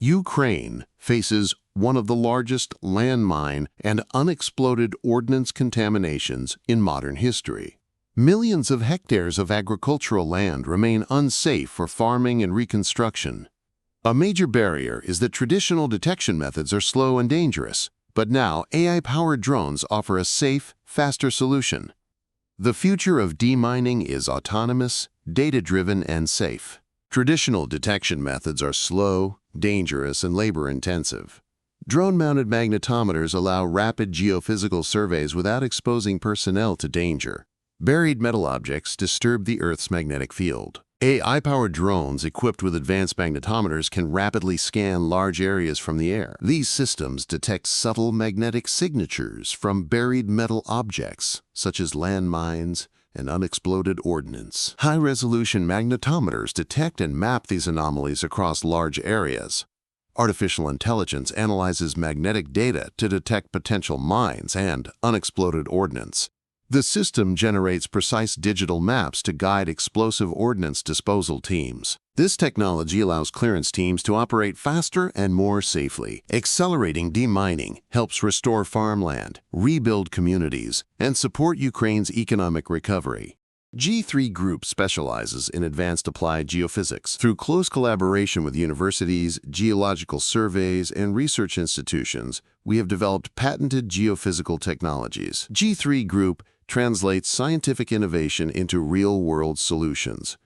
Ukraine faces one of the largest landmine and unexploded ordnance contaminations in modern history. Millions of hectares of agricultural land remain unsafe for farming and reconstruction. A major barrier is that traditional detection methods are slow and dangerous, but now AI-powered drones offer a safe, faster solution. The future of demining is autonomous, data-driven, and safe. Traditional detection methods are slow, dangerous, and labor-intensive. Drone-mounted magnetometers allow rapid geophysical surveys without exposing personnel to danger. Buried metal objects disturb the Earth's magnetic field. AI-powered drones equipped with advanced magnetometers can rapidly scan large areas from the air. These systems detect subtle magnetic signatures from buried metal objects, such as landmines and unexploded ordnance. High-resolution magnetometers detect and map these anomalies across large areas. Artificial intelligence analyzes magnetic data to detect potential mines and unexploded ordnance. The system generates precise digital maps to guide explosive ordnance disposal teams. This technology allows clearance teams to operate faster and more safely. Accelerating demining helps restore farmland, rebuild communities, and support Ukraine's economic recovery. G3 Group specializes in advanced applied geophysics. Through close collaboration with universities, geological surveys, and research institutions, we have developed patented geophysical technologies. G3 Group translates scientific innovation into real-world solutions.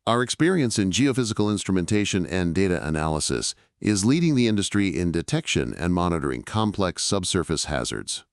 Our experience in geophysical instrumentation and data analysis is leading the industry in detection and monitoring complex subsurface hazards.